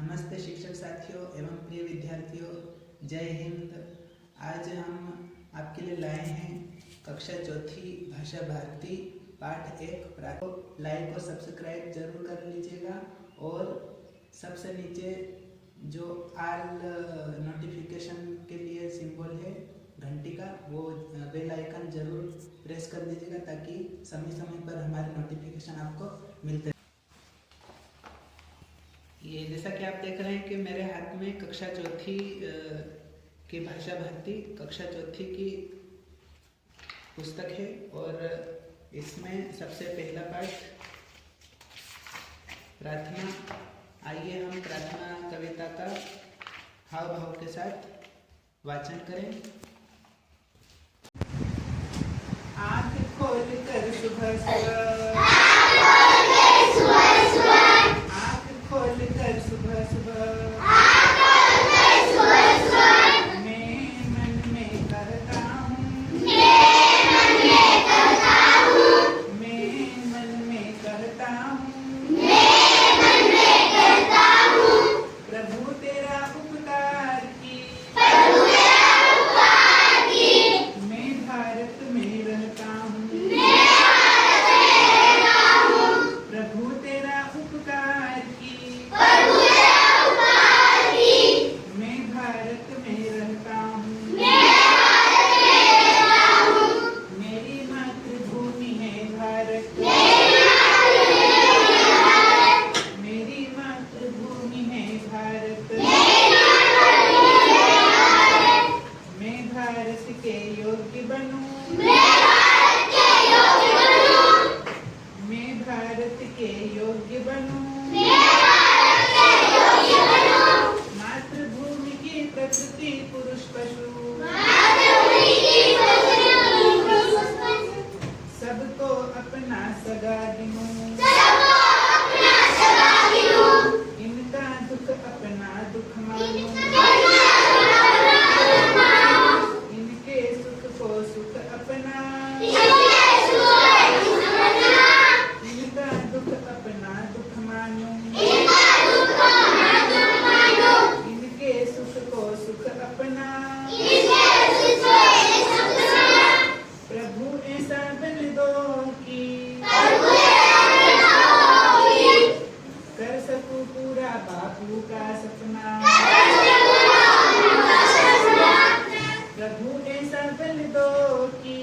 नमस्ते शिक्षक साथियों एवं प्रिय विद्यार्थियों, जय हिंद। आज हम आपके लिए लाए हैं कक्षा चौथी भाषा भारती पाठ 1। लाइक और सब्सक्राइब जरूर कर लीजिएगा और सबसे नीचे जो ऑल नोटिफिकेशन के लिए सिंबल है घंटी का, वो बेल आइकन जरूर प्रेस कर दीजिएगा ताकि समय समय पर हमारे नोटिफिकेशन आपको मिलते। ये जैसा कि आप देख रहे हैं कि मेरे हाथ में कक्षा चौथी की भाषा भारती कक्षा चौथी की पुस्तक है और इसमें सबसे पहला पाठ प्रार्थना। आइए हम प्रार्थना कविता का हाव भाव के साथ वाचन करें। आँख खोल कर सुबह सुबह, सुबह सुबह मैं मन में कहता हूँ, मैं मन में कहता हूँ, प्रभु तेरा उपकार की, मैं भारत में रहता हूँ, प्रभु तेरा उपकार की, मैं भारत में रहता हूँ, मेरी मातृभूमि है भारत, मेरी मातृभूमि है भारत, मैं भारत के योग्य बनूं, मैं भारत के योग्य बनूं, मातृभूमि की प्रकृति पुरुष पशु सबको अपना सगा गिनूं, इनका दुख अपना दुख मानूं, इनके सुख को सुख अपना, इनका दुख अपना दुख मानूं, इनके सुख को सुख अपना, प्रभु ऐसा बल दो कि कर सकूं पूरा बापू का सपना, प्रभु ऐसा बल दो कि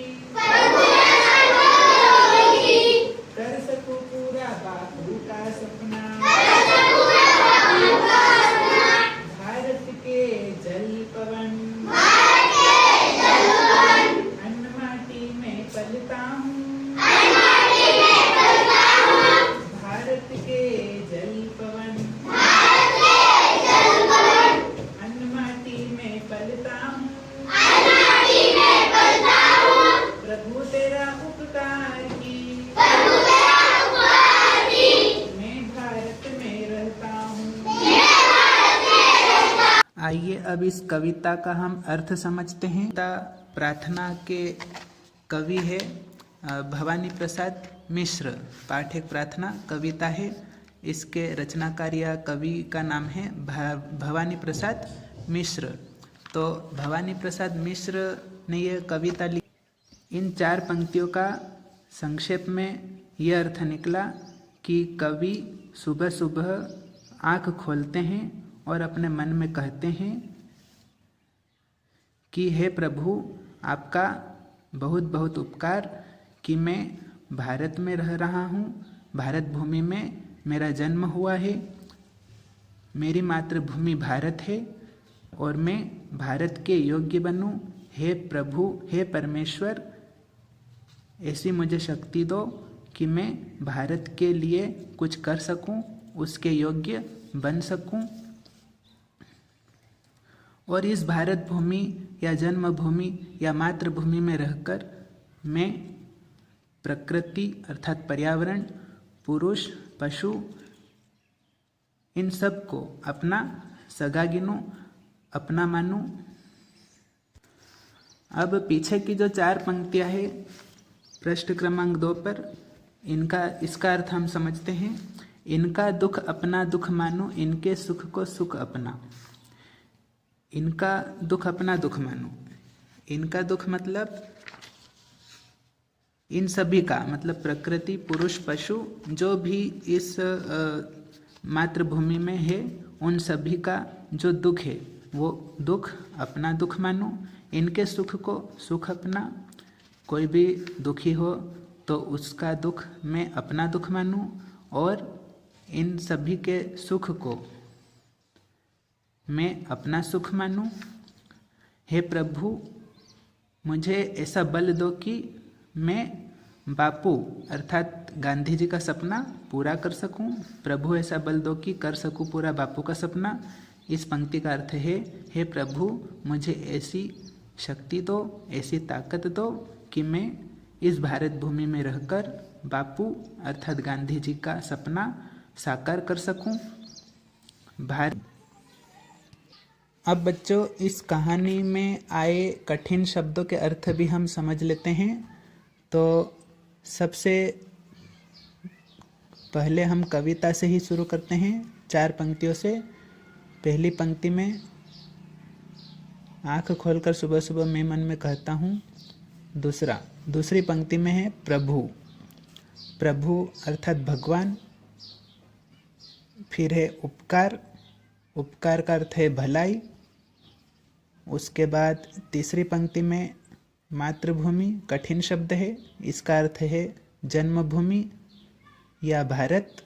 कर सकूं पूरा बापू का सपना, भारत के जल पवन अन्न माटी में पलता हूँ, भारत के जल पवन अन्न माटी में पलता हूँ, प्रभु तेरा उपकार की, मैं भारत में रहता हूँ। आइए अब इस कविता का हम अर्थ समझते हैं। प्रार्थना के कवि है भवानी प्रसाद मिश्र। पाठ एक प्रार्थना कविता है, इसके रचनाकार या कवि का नाम है भवानी प्रसाद मिश्र। तो भवानी प्रसाद मिश्र ने यह कविता लिखी। इन 4 पंक्तियों का संक्षेप में यह अर्थ निकला कि कवि सुबह सुबह आँख खोलते हैं और अपने मन में कहते हैं कि हे प्रभु, आपका बहुत बहुत उपकार कि मैं भारत में रह रहा हूँ, भारत भूमि में मेरा जन्म हुआ है, मेरी मातृभूमि भारत है और मैं भारत के योग्य बनूं। हे प्रभु, हे परमेश्वर, ऐसी मुझे शक्ति दो कि मैं भारत के लिए कुछ कर सकूं, उसके योग्य बन सकूं और इस भारत भूमि या जन्मभूमि या मातृभूमि में रहकर मैं प्रकृति अर्थात पर्यावरण, पुरुष, पशु, इन सब को अपना सगा गिनूं, अपना मानूं। अब पीछे की जो 4 पंक्तियां हैं पृष्ठ क्रमांक 2 पर, इसका अर्थ हम समझते हैं। इनका दुख अपना दुख मानो, इनके सुख को सुख अपना। इनका दुख अपना दुख मानो, इनका दुख मतलब इन सभी का, मतलब प्रकृति, पुरुष, पशु, जो भी इस मातृभूमि में है, उन सभी का जो दुख है वो दुख अपना दुख मानो। इनके सुख को सुख अपना। कोई भी दुखी हो तो उसका दुख मैं अपना दुख मानूं और इन सभी के सुख को मैं अपना सुख मानूं। हे प्रभु, मुझे ऐसा बल दो कि मैं बापू अर्थात गांधी जी का सपना पूरा कर सकूं। प्रभु ऐसा बल दो कि कर सकूं पूरा बापू का सपना। इस पंक्ति का अर्थ है, हे प्रभु, मुझे ऐसी शक्ति दो, ऐसी ताकत दो कि मैं इस भारत भूमि में रहकर बापू अर्थात गांधी जी का सपना साकार कर सकूं। अब बच्चों, इस कहानी में आए कठिन शब्दों के अर्थ भी हम समझ लेते हैं। तो सबसे पहले हम कविता से ही शुरू करते हैं, 4 पंक्तियों से। पहली पंक्ति में आँख खोलकर सुबह सुबह मैं मन में कहता हूँ। दूसरी पंक्ति में है प्रभु। प्रभु अर्थात भगवान। फिर है उपकार। उपकार का अर्थ है भलाई। उसके बाद तीसरी पंक्ति में मातृभूमि, कठिन शब्द है, इसका अर्थ है जन्मभूमि या भारत।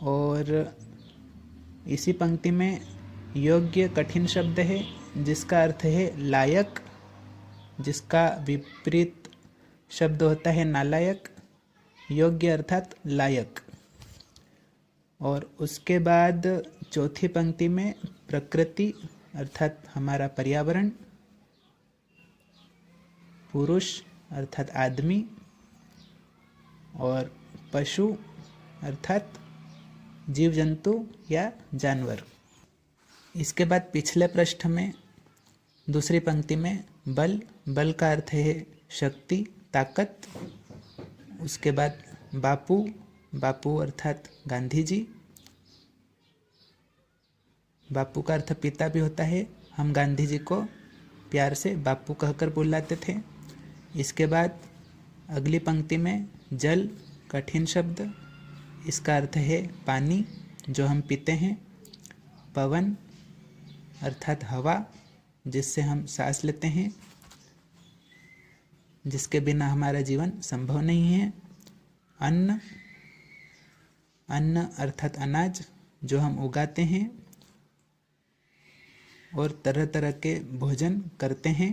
और इसी पंक्ति में योग्य, कठिन शब्द है, जिसका अर्थ है लायक, जिसका विपरीत शब्द होता है नालायक। योग्य अर्थात लायक। और उसके बाद चौथी पंक्ति में प्रकृति अर्थात हमारा पर्यावरण, पुरुष अर्थात आदमी, और पशु अर्थात जीव जंतु या जानवर। इसके बाद पिछले पृष्ठ में दूसरी पंक्ति में बल। बल का अर्थ है शक्ति, ताकत। उसके बाद बापू। बापू अर्थात गांधी जी। बापू का अर्थ पिता भी होता है। हम गांधी जी को प्यार से बापू कहकर बुलाते थे। इसके बाद अगली पंक्ति में जल, कठिन शब्द, इसका अर्थ है पानी जो हम पीते हैं। पवन अर्थात हवा, जिससे हम सांस लेते हैं, जिसके बिना हमारा जीवन संभव नहीं है। अन्न। अन्न अर्थात अनाज जो हम उगाते हैं और तरह तरह के भोजन करते हैं।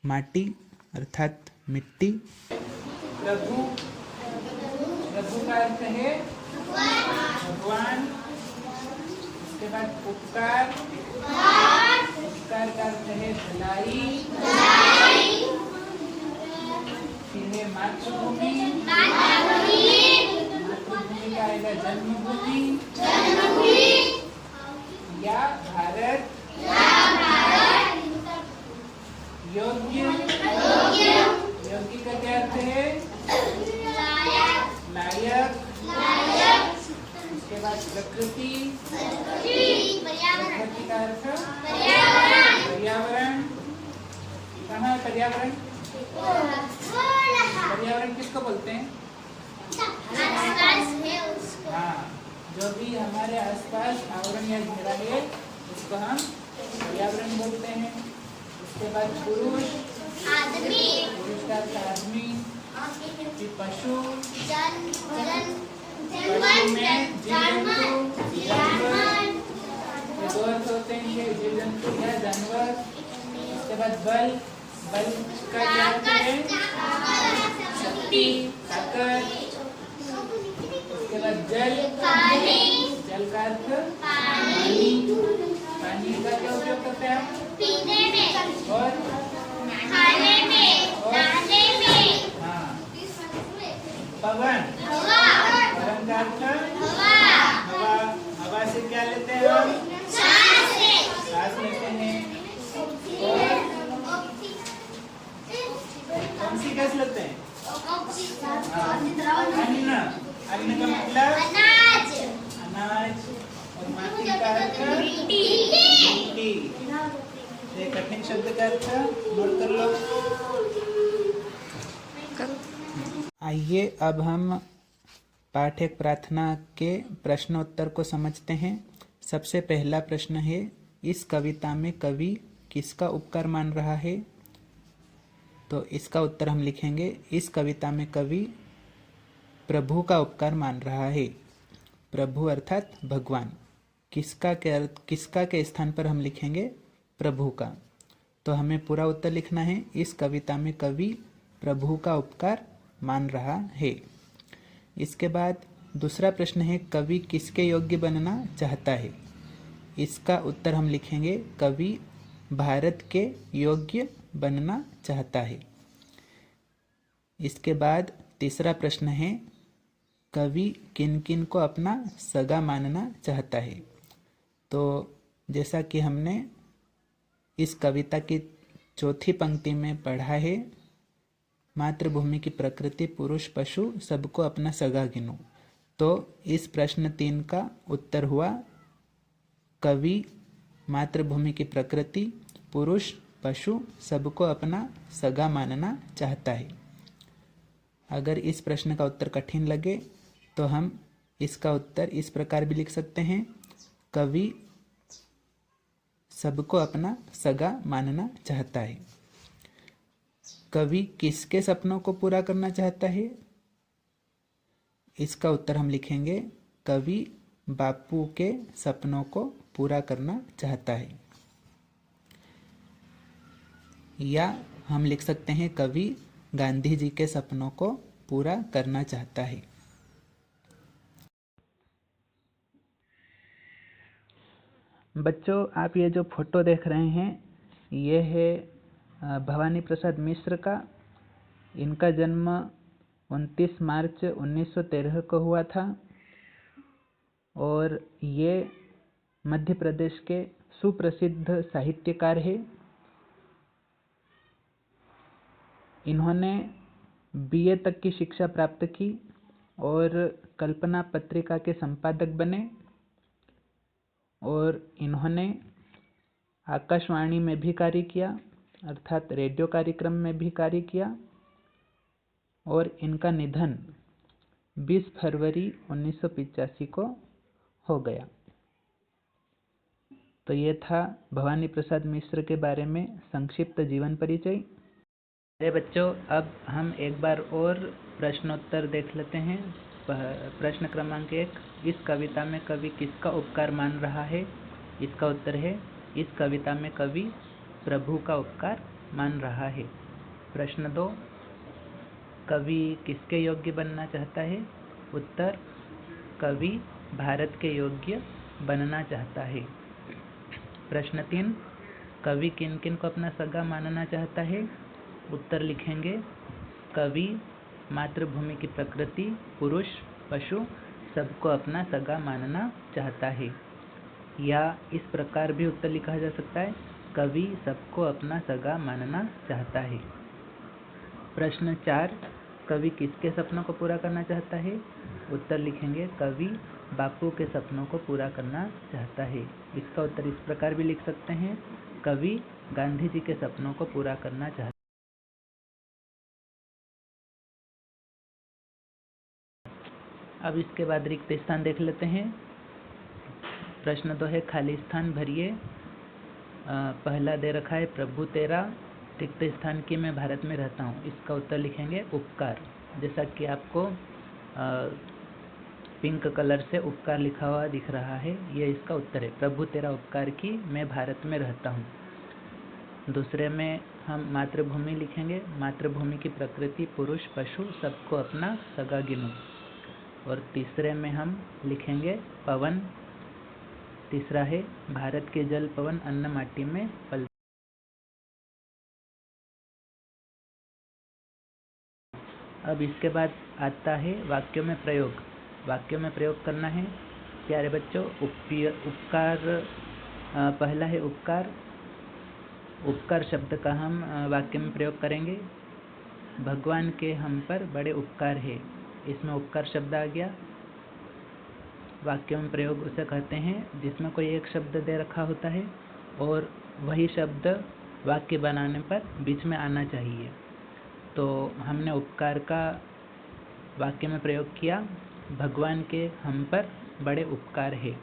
माटी अर्थात मिट्टी। प्रभु। प्रभु का अर्थ है भगवान। उसके बाद उपकार। उपकार का अर्थ है भलाई। फिर है मातृभूमि। मातृभूमि का आएगा जन्मभूमि या भारत। योग्य। योग्य का क्या अर्थ है? लायक। उसके बाद प्रकृति। प्रकृति का अर्थ पर्यावरण। कहाँ है पर्यावरण? पर्यावरण किसको बोलते हैं? हाँ, जो भी हमारे आसपास आवरण या घेरा है उसको हम पर्यावरण बोलते हैं। उसके बाद पुरुष। पुरुष का अर्थ आदमी। फिर पशु। पशु में जीव जंतु, जानवर। ये 2 अर्थ होते हैं, ये जीव जंतु या जानवर। उसके बाद बल। बल का क्या अर्थ है? शक्ति, ताकत। उसके बाद जल। जल का अर्थ पानी। पानी का क्या उपयोग करते हैं हम? पीने में और खाने में, नहाने में। हाँ। पवन। पवन का अर्थ हवा। हवा से क्या लेते हैं हम? सांस लेते हैं। और कौन सी गैस लेते हैं? अन्न, अन्न का मतलब अनाज। अनाज, और माटी का अर्थ मिट्टी। मिट्टी। ये कठिन शब्द का अर्थ नोट कर लो। आइए अब हम पाठ एक प्रार्थना के प्रश्नोत्तर को समझते हैं। सबसे पहला प्रश्न है, इस कविता में कवि किसका उपकार मान रहा है? तो इसका उत्तर हम लिखेंगे, इस कविता में कवि प्रभु का उपकार मान रहा है। प्रभु अर्थात भगवान। किसका के स्थान पर हम लिखेंगे प्रभु का। तो हमें पूरा उत्तर लिखना है, इस कविता में कवि प्रभु का उपकार मान रहा है। इसके बाद दूसरा प्रश्न है, कवि किसके योग्य बनना चाहता है? इसका उत्तर हम लिखेंगे, कवि भारत के योग्य बनना चाहता है। इसके बाद तीसरा प्रश्न है, कवि किन किन को अपना सगा मानना चाहता है? तो जैसा कि हमने इस कविता की चौथी पंक्ति में पढ़ा है, मातृभूमि की प्रकृति पुरुष पशु सबको अपना सगा गिनो। तो इस प्रश्न 3 का उत्तर हुआ, कवि मातृभूमि की प्रकृति पुरुष पशु सबको अपना सगा मानना चाहता है। अगर इस प्रश्न का उत्तर कठिन लगे तो हम इसका उत्तर इस प्रकार भी लिख सकते हैं, कवि सबको अपना सगा मानना चाहता है। कवि किसके सपनों को पूरा करना चाहता है? इसका उत्तर हम लिखेंगे, कवि बापू के सपनों को पूरा करना चाहता है। या हम लिख सकते हैं, कवि गांधी जी के सपनों को पूरा करना चाहता है। बच्चों, आप ये जो फोटो देख रहे हैं, ये है भवानी प्रसाद मिश्र का। इनका जन्म 29 मार्च 1913 को हुआ था और ये मध्य प्रदेश के सुप्रसिद्ध साहित्यकार है। इन्होंने बीए तक की शिक्षा प्राप्त की और कल्पना पत्रिका के संपादक बने और इन्होंने आकाशवाणी में भी कार्य किया, अर्थात रेडियो कार्यक्रम में भी कार्य किया। और इनका निधन 20 फरवरी 1985 को हो गया। तो ये था भवानी प्रसाद मिश्र के बारे में संक्षिप्त जीवन परिचय। अरे बच्चों, अब हम एक बार और प्रश्नोत्तर देख लेते हैं। प्रश्न क्रमांक 1, इस कविता में कवि किसका उपकार मान रहा है? इसका उत्तर है, इस कविता में कवि प्रभु का उपकार मान रहा है। प्रश्न 2, कवि किसके योग्य बनना चाहता है? उत्तर, कवि भारत के योग्य बनना चाहता है। प्रश्न 3, कवि किन किन को अपना सगा मानना चाहता है? उत्तर लिखेंगे, कवि मातृभूमि की प्रकृति पुरुष पशु सबको अपना सगा मानना चाहता है। या इस प्रकार भी उत्तर लिखा जा सकता है, कवि सबको अपना सगा मानना चाहता है। प्रश्न 4, कवि किसके सपनों को पूरा करना चाहता है? उत्तर लिखेंगे, कवि बापू के सपनों को पूरा करना चाहता है। इसका उत्तर इस प्रकार भी लिख सकते हैं, कवि गांधी जी के सपनों को पूरा करना चाहता है। अब इसके बाद रिक्त स्थान देख लेते हैं। प्रश्न 2 है, खाली स्थान भरिए। पहला दे रखा है, प्रभु तेरा रिक्त स्थान की मैं भारत में रहता हूँ। इसका उत्तर लिखेंगे उपकार। जैसा कि आपको पिंक कलर से उपकार लिखा हुआ दिख रहा है, ये इसका उत्तर है, प्रभु तेरा उपकार की मैं भारत में रहता हूँ। दूसरे में हम मातृभूमि लिखेंगे, मातृभूमि की प्रकृति पुरुष पशु सबको अपना सगा गिनो। और तीसरे में हम लिखेंगे पवन। तीसरा है, भारत के जल पवन अन्न माटी में पल। अब इसके बाद आता है वाक्यों में प्रयोग। वाक्यों में प्रयोग करना है प्यारे बच्चों। उपकार, पहला है उपकार। उपकार शब्द का हम वाक्य में प्रयोग करेंगे। भगवान के हम पर बड़े उपकार है। इसमें उपकार शब्द आ गया। वाक्य में प्रयोग उसे कहते हैं जिसमें कोई एक शब्द दे रखा होता है और वही शब्द वाक्य बनाने पर बीच में आना चाहिए। तो हमने उपकार का वाक्य में प्रयोग किया, भगवान के हम पर बड़े उपकार है।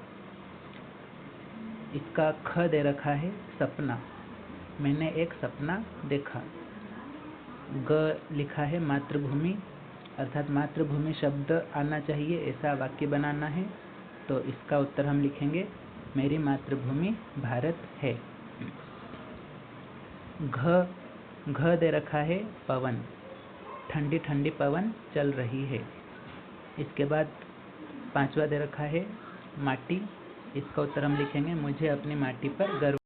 इसका ख दे रखा है सपना, मैंने एक सपना देखा। ग लिखा है मातृभूमि, अर्थात मातृभूमि शब्द आना चाहिए, ऐसा वाक्य बनाना है। तो इसका उत्तर हम लिखेंगे मेरी मातृभूमि भारत है। घ दे रखा है पवन, ठंडी ठंडी पवन चल रही है। इसके बाद पांचवा दे रखा है माटी, इसका उत्तर हम लिखेंगे मुझे अपनी माटी पर गर्व।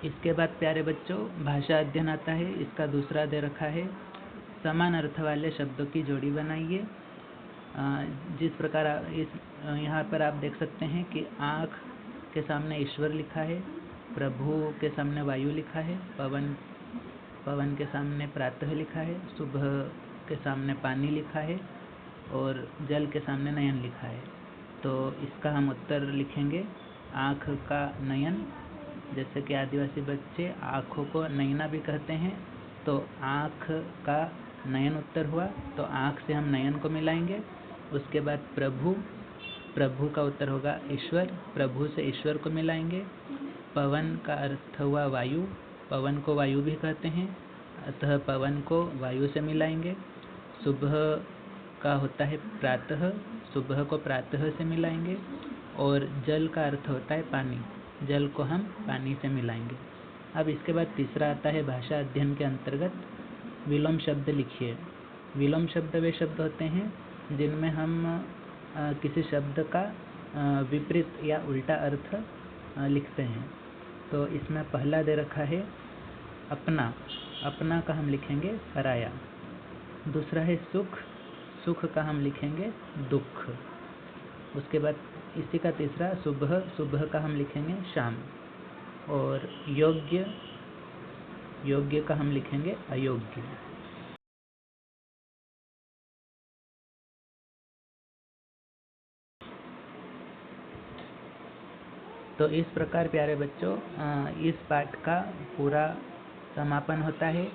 इसके बाद प्यारे बच्चों भाषा अध्ययन आता है। इसका दूसरा दे रखा है समान अर्थ वाले शब्दों की जोड़ी बनाइए। जिस प्रकार यहाँ पर आप देख सकते हैं कि आँख के सामने ईश्वर लिखा है, प्रभु के सामने वायु लिखा है, पवन के सामने प्रातः लिखा है, सुबह के सामने पानी लिखा है और जल के सामने नयन लिखा है। तो इसका हम उत्तर लिखेंगे आँख का नयन। जैसे कि आदिवासी बच्चे आँखों को नयना भी कहते हैं, तो आँख का नयन उत्तर हुआ। तो आँख से हम नयन को मिलाएंगे। उसके बाद प्रभु का उत्तर होगा ईश्वर, प्रभु से ईश्वर को मिलाएंगे। पवन का अर्थ हुआ वायु, पवन को वायु भी कहते हैं, अतः पवन को वायु से मिलाएंगे। सुबह का होता है प्रातः, सुबह को प्रातः से मिलाएंगे। और जल का अर्थ होता है पानी, जल को हम पानी से मिलाएंगे। अब इसके बाद तीसरा आता है भाषा अध्ययन के अंतर्गत विलोम शब्द लिखिए। विलोम शब्द वे शब्द होते हैं जिनमें हम किसी शब्द का विपरीत या उल्टा अर्थ लिखते हैं। तो इसमें पहला दे रखा है अपना, अपना का हम लिखेंगे पराया। दूसरा है सुख, सुख का हम लिखेंगे दुख। उसके बाद इसी का तीसरा सुबह, सुबह का हम लिखेंगे शाम। और योग्य, योग्य का हम लिखेंगे अयोग्य। तो इस प्रकार प्यारे बच्चों इस पाठ का पूरा समापन होता है।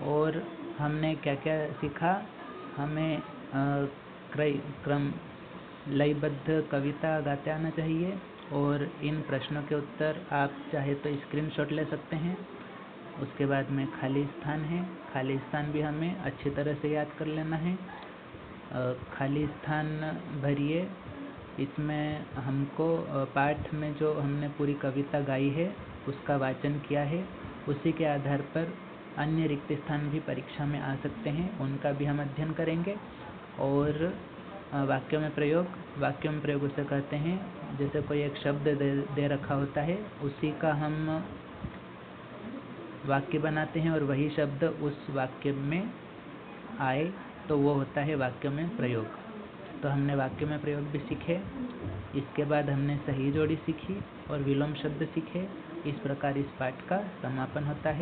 और हमने क्या क्या सीखा, हमें क्रम लयबद्ध कविता गाते आना चाहिए। और इन प्रश्नों के उत्तर आप चाहे तो स्क्रीनशॉट ले सकते हैं। उसके बाद में खाली स्थान है, खाली स्थान भी हमें अच्छी तरह से याद कर लेना है। खाली स्थान भरिए। इसमें हमको पाठ में जो हमने पूरी कविता गाई है उसका वाचन किया है, उसी के आधार पर अन्य रिक्त स्थान भी परीक्षा में आ सकते हैं, उनका भी हम अध्ययन करेंगे। और वाक्यों में प्रयोग उसे कहते हैं जैसे कोई एक शब्द दे रखा होता है, उसी का हम वाक्य बनाते हैं और वही शब्द उस वाक्य में आए तो वो होता है वाक्य में प्रयोग। तो हमने वाक्य में प्रयोग भी सीखे। इसके बाद हमने सही जोड़ी सीखी और विलोम शब्द सीखे। इस प्रकार इस पाठ का समापन होता है।